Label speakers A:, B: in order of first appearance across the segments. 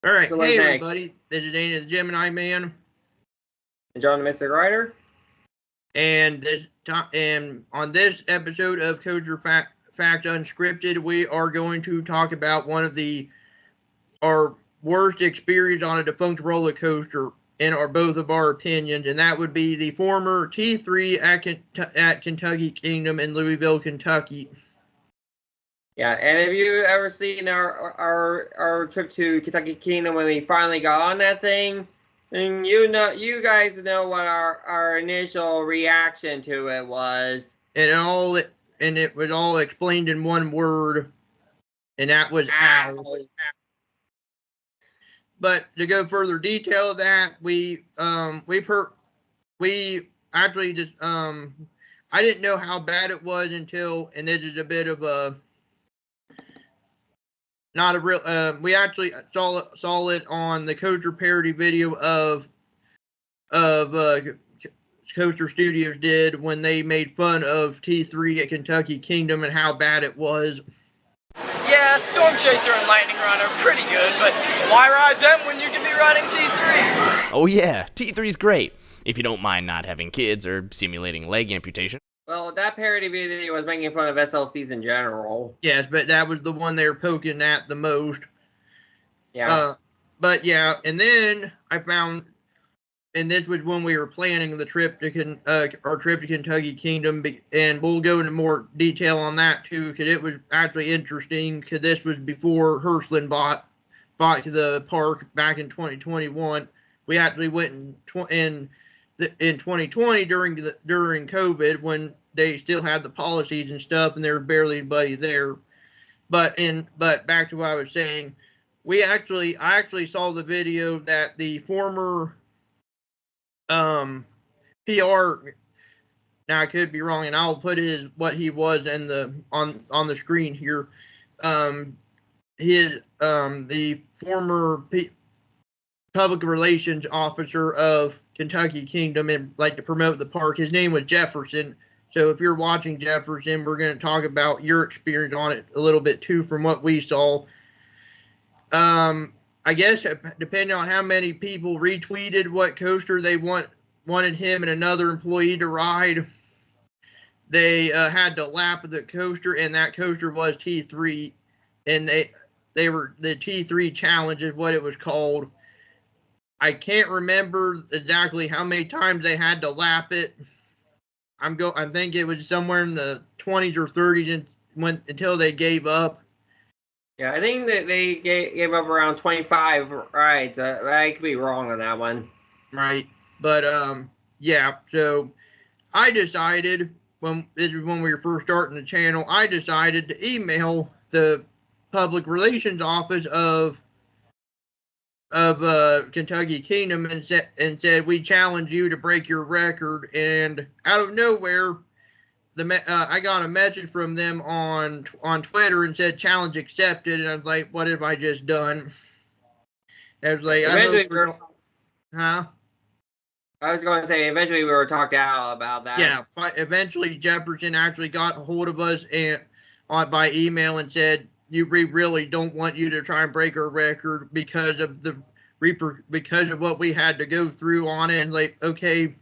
A: All right,
B: So
A: hey
B: next.
A: everybody, this is Andy the Gemini Man,
B: And John the Mystic Rider.
A: and on this episode of CoasterFaQs Unscripted, we are going to talk about one of our worst experience on a defunct roller coaster in both of our opinions, and that would be the former T3 at Kentucky Kingdom in Louisville, Kentucky.
B: Yeah, and have you ever seen our trip to Kentucky Kingdom when we finally got on that thing? And you guys know what our initial reaction to it was.
A: And it was all explained in one word, and that was ow. But to go further detail of that, we actually just I didn't know how bad it was until, and this is a bit of a not a real we actually saw it on the Coaster Parody video of Coaster Studios did when they made fun of T3 at Kentucky Kingdom and how bad it was.
C: Yeah, Storm Chaser and Lightning Run are pretty good, but why ride them when you can be riding T3?
D: Oh yeah, T3's great, if you don't mind not having kids or simulating leg amputation.
B: Well, that parody video was making fun of SLCs in general.
A: Yes, but that was the one they were poking at the most.
B: Yeah.
A: But yeah, and then I found, and this was when we were planning the trip to our trip to Kentucky Kingdom, and we'll go into more detail on that too, because it was actually interesting. Because this was before Hirschland bought the park back in 2021. We actually went in 2020 during COVID when they still had the policies and stuff, and there was barely anybody there. But back to what I was saying, I actually saw the video that the former PR. Now I could be wrong, and I'll put what he was in on the screen here. The former public relations officer of Kentucky Kingdom and like to promote the park. His name was Jefferson. So if you're watching Jefferson, we're going to talk about your experience on it a little bit too from what we saw. I guess depending on how many people retweeted what coaster they wanted him and another employee to ride, they had to lap the coaster, and that coaster was T3, and they were the T3 challenge is what it was called. I can't remember exactly how many times they had to lap it. I think it was somewhere in the 20s or 30s until they gave up.
B: Yeah, I think that they gave up around 25 rides. I could be wrong on that one.
A: Right, but yeah. So I decided this was when we were first starting the channel. I decided to email the public relations office of Kentucky Kingdom and said we challenge you to break your record. And out of nowhere, I got a message from them on Twitter and said challenge accepted. And I was like, what have I just done? I was like, huh?
B: I was going to say eventually we were talked out about that.
A: Yeah, eventually Jefferson actually got a hold of us by email and said, we really don't want you to try and break our record because of what we had to go through on it. And like, okay,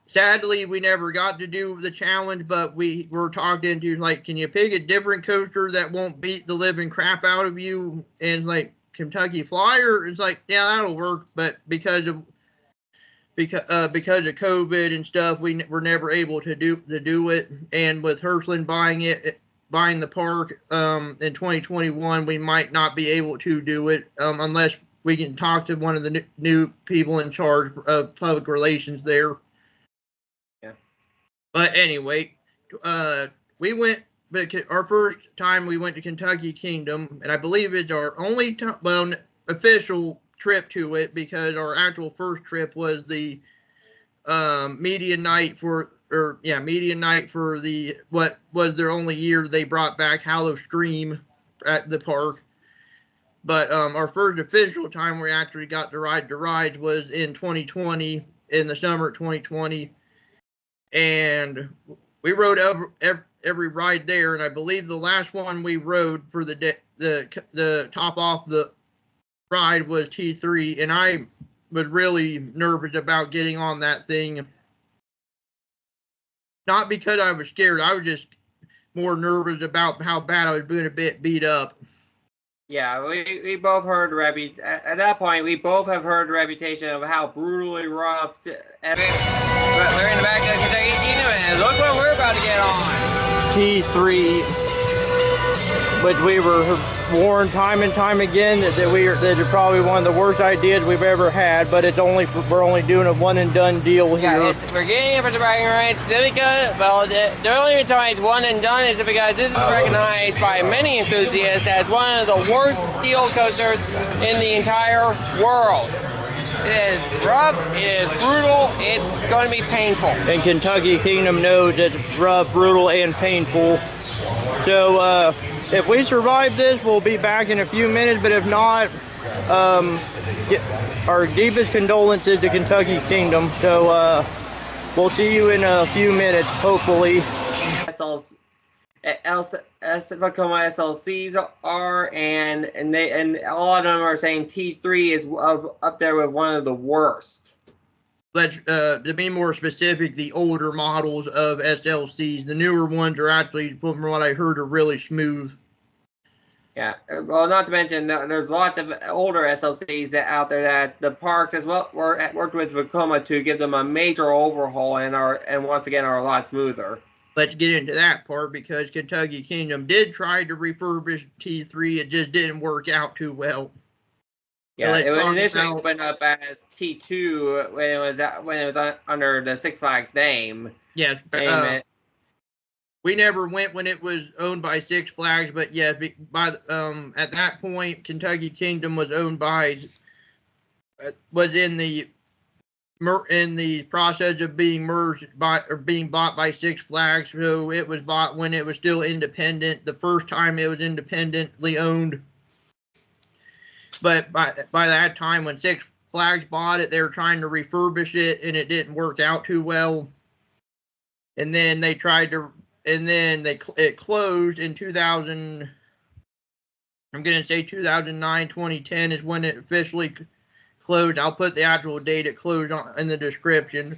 A: sadly, we never got to do the challenge, but we were talking to like, can you pick a different coaster that won't beat the living crap out of you? And like Kentucky Flyer, it's like, yeah, that'll work, but because of COVID and stuff, we were never able to do it. And with Hirschland buying the park in 2021, we might not be able to do it unless we can talk to one of the new people in charge of public relations there.
B: Yeah.
A: But anyway, we went. But our first time we went to Kentucky Kingdom, and I believe it's our only official trip to it, because our actual first trip was the media night for the what was their only year they brought back Hallow Stream at the park. But our first official time we actually got to ride the rides was in 2020, in the summer of 2020, and we rode every ride there. And I believe the last one we rode for the top off ride was T3, and I was really nervous about getting on that thing. Not because I was scared, I was just more nervous about how bad I was being a bit beat up.
B: Yeah, we both heard at that point we both have heard the reputation of how brutally rough. We're in the back of Kentucky Kingdom, and look what we're about to get on.
A: T3, which we were warned time and time again that it's probably one of the worst ideas we've ever had, but we're only doing a one and done deal here.
B: Yeah, we're getting it for the bragging rights because, well, the only reason why it's one and done is because this is recognized by many enthusiasts as one of the worst steel coasters in the entire world. It is rough, it is brutal, it's going to be painful.
A: And Kentucky Kingdom knows it's rough, brutal, and painful. So if we survive this, we'll be back in a few minutes, but if not, our deepest condolences to Kentucky Kingdom. So we'll see you in a few minutes, hopefully.
B: Vekoma SLCs are, and all of them are saying T3 is up there with one of the worst.
A: Let's to be more specific, the older models of SLCs. The newer ones are actually, from what I heard, are really smooth.
B: Yeah, well, not to mention there's lots of older SLCs out there that the parks as well worked with Vekoma to give them a major overhaul and once again are a lot smoother.
A: Let's get into that part, because Kentucky Kingdom did try to refurbish T3. It just didn't work out too well.
B: Yeah, it was initially opened up as T2 when it was under the Six Flags name.
A: Yes, we never went when it was owned by Six Flags, but yes, at that point, Kentucky Kingdom was owned by was in the process of being merged or being bought by Six Flags. So it was bought when it was still independent. The first time it was independently owned. But by that time, when Six Flags bought it, they were trying to refurbish it, and it didn't work out too well. And then they it closed in 2000. I'm going to say 2009, 2010 is when it officially closed. I'll put the actual date it closed in the description.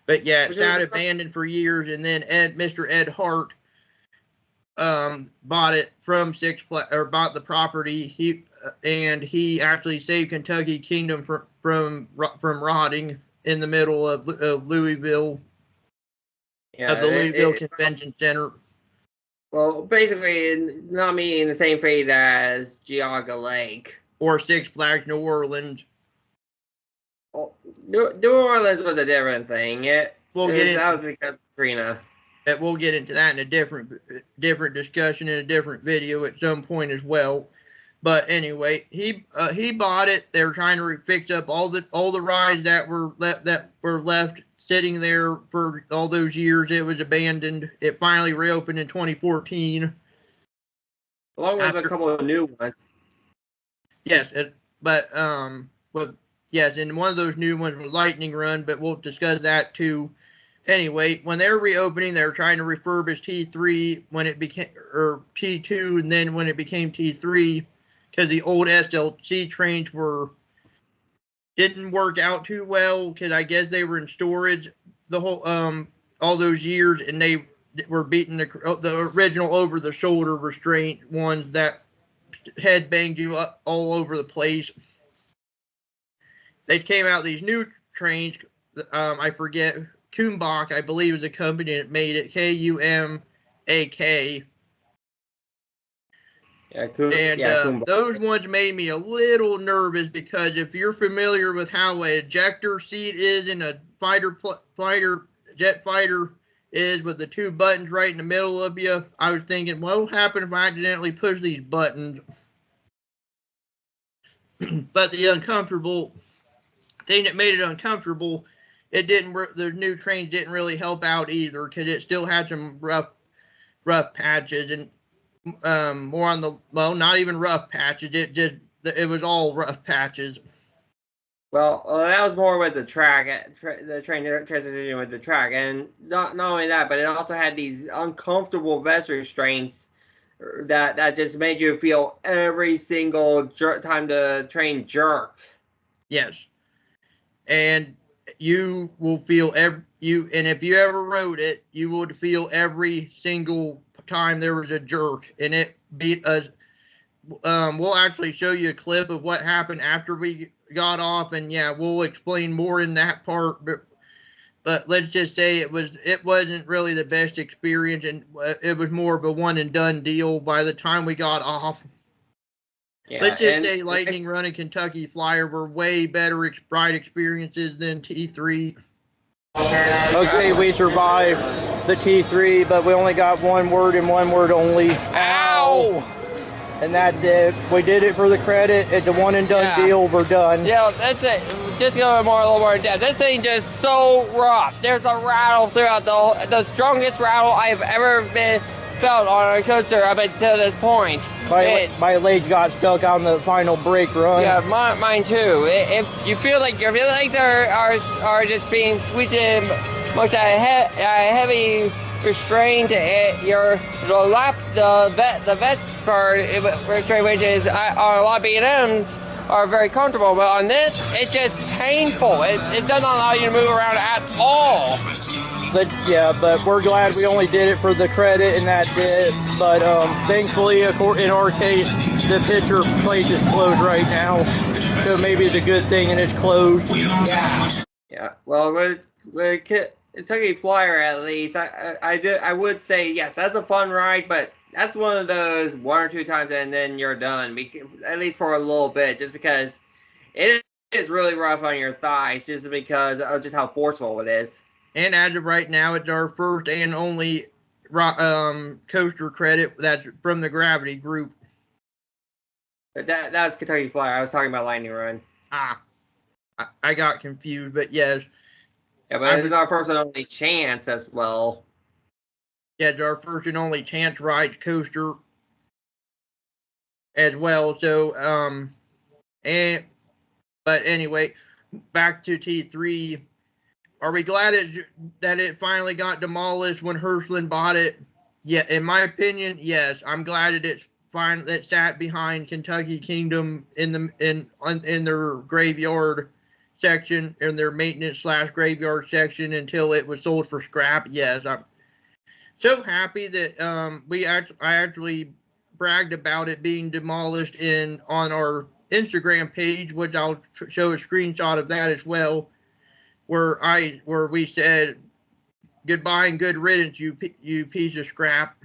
A: But yeah, it sat abandoned for years, and then Mr. Ed Hart bought it from Six Flags, or bought the property. He actually saved Kentucky Kingdom from rotting in the middle of Louisville.
B: Yeah,
A: of the Louisville Convention Center.
B: Well, basically, not meeting the same fate as Geauga Lake
A: or Six Flags New Orleans.
B: Well, New Orleans was a different thing. That was because of Katrina.
A: We'll get into that in a different discussion in a different video at some point as well. But anyway, he bought it. They were trying to fix up all the rides that were left sitting there for all those years. It was abandoned. It finally reopened in 2014.
B: Along with a couple of new ones.
A: Yes, yes, and one of those new ones was Lightning Run, but we'll discuss that too. Anyway, when they were reopening, they were trying to refurbish T3 when it became, or T2, and then when it became T3, because the old SLC trains didn't work out too well, because I guess they were in storage the whole all those years, and they were beating the original over the shoulder restraint ones that head banged you up all over the place. They came out these new trains. I forget, Kumbak, I believe, is the company that made it. Kumak. Those ones made me a little nervous, because if you're familiar with how an ejector seat is in a jet fighter is, with the two buttons right in the middle of you, I was thinking, what will happen if I accidentally push these buttons? But the uncomfortable thing that made it uncomfortable, it didn't. The new trains didn't really help out either, because it still had some rough patches, and more on the, well, not even rough patches. It was all rough patches.
B: Well, that was more with the track, the train transition with the track, and not only that, but it also had these uncomfortable vest restraints that just made you feel every single time the train jerked.
A: Yes, and you will feel and if you ever rode it, you would feel every single time there was a jerk, and it beat us. We'll actually show you a clip of what happened after we got off, and yeah, we'll explain more in that part. But let's just say it wasn't really the best experience, and it was more of a one and done deal by the time we got off.
B: Yeah,
A: let's just say Lightning Run and Kentucky Flyer were way better ride experiences than T3.
E: Okay, we survived the T3, but we only got one word and one word only.
F: Ow!
E: And that's it. We did it for the credit. It's a one and done deal. We're done.
F: Yeah, that's it. Just go a little more in depth. This thing just so rough. There's a rattle throughout the strongest rattle I've ever been felt on a coaster up until this point.
E: My legs got stuck on the final brake run.
F: Yeah, mine too. If you feel like your legs are just being squeezed most heavy restraint, the vest part restraint, which is on a lot of B&Ms are very comfortable, but on this it's just painful. It doesn't allow you to move around at all.
E: But we're glad we only did it for the credit, and that's it. But thankfully, in our case, the picture place is closed right now, so maybe it's a good thing and it's closed.
B: Yeah. Well, with Kentucky Flyer, at least, I would say yes, that's a fun ride, but that's one of those one or two times and then you're done, at least for a little bit, just because it is really rough on your thighs, just because of just how forceful it is.
A: And as of right now, it's our first and only coaster credit that's from the Gravity group.
B: But that's Kentucky Flyer. I was talking about Lightning Run.
A: I got confused, but yes.
B: Yeah, but it's our first and only chance as well.
A: Yeah, it's our first and only chance ride coaster as well. So, but anyway, back to T3. Are we glad that it finally got demolished when Hirschland bought it? Yeah, in my opinion, yes. I'm glad that it sat behind Kentucky Kingdom in their graveyard section, in their maintenance / graveyard section, until it was sold for scrap. Yes, I'm so happy that I actually bragged about it being demolished on our Instagram page, which I'll show a screenshot of that as well, where we said goodbye and good riddance, you piece of scrap.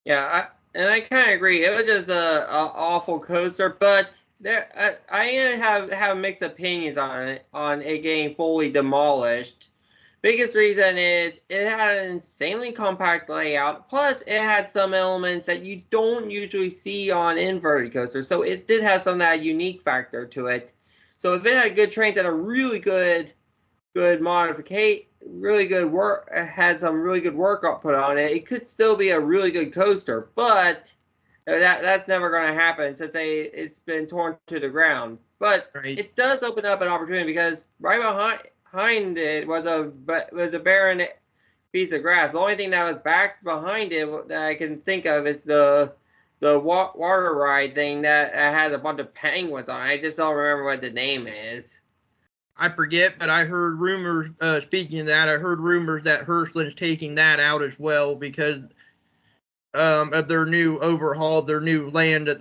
B: Yeah, I kind of agree. It was just a awful coaster, but I have mixed opinions on it getting fully demolished. Biggest reason is it had an insanely compact layout, plus it had some elements that you don't usually see on inverted coasters, so it did have some of that unique factor to it. So if it had good trains and a really good modification, really good work, had some really good work put on it, it could still be a really good coaster, but that's never going to happen since it's been torn to the ground. But It does open up an opportunity, because right behind it was a barren piece of grass. The only thing that was back behind it that I can think of is the water ride thing that has a bunch of penguins on it. I just don't remember what the name is.
A: I forget, but I heard rumors, speaking of that, I heard rumors that Hirschland's taking that out as well because of their new overhaul, their new land that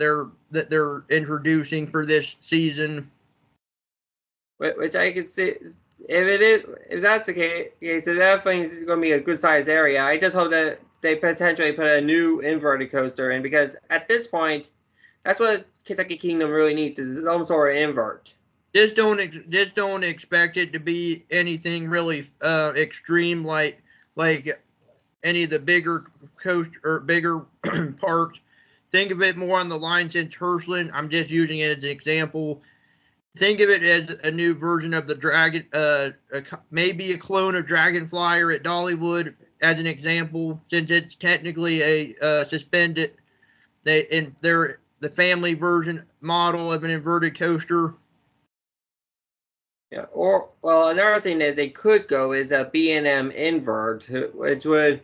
A: they're introducing for this season.
B: Which I could see, if that's the case, it definitely is going to be a good sized area. I just hope that they potentially put a new inverted coaster in, because at this point, that's what Kentucky Kingdom really needs, is some sort of invert.
A: Just don't expect it to be anything really extreme like any of the bigger coast or bigger parks. Think of it more on the line since Hirschland. I'm just using it as an example. Think of it as a new version of the Dragon, maybe a clone of Dragonflyer at Dollywood, as an example, since it's technically a suspended. They're the family version model of an inverted coaster.
B: Yeah, well, another thing that they could go is a B&M invert, which would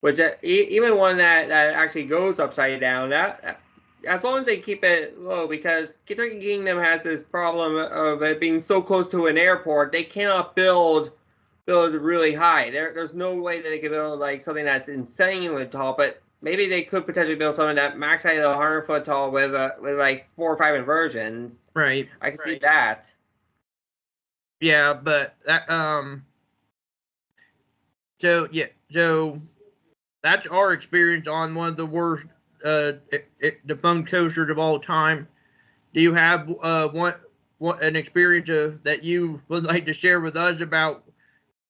B: which even one that actually goes upside down, that as long as they keep it low, because Kentucky Kingdom has this problem of it being so close to an airport, they cannot build really high. There's no way that they can build like something that's insanely tall, but maybe they could potentially build something that max height 100 foot tall with like 4 or 5 inversions.
A: Right.
B: I can see that.
A: Yeah, but that so that's our experience on one of the worst defunct coasters of all time. Do you have an experience that you would like to share with us about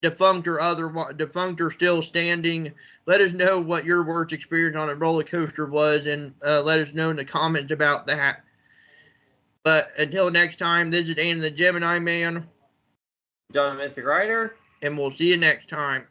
A: defunct or still standing? Let us know what your worst experience on a roller coaster was, and let us know in the comments about that. But until next time, this is Andy the Gemini Man.
B: John the Mystic Rider.
A: And we'll see you next time.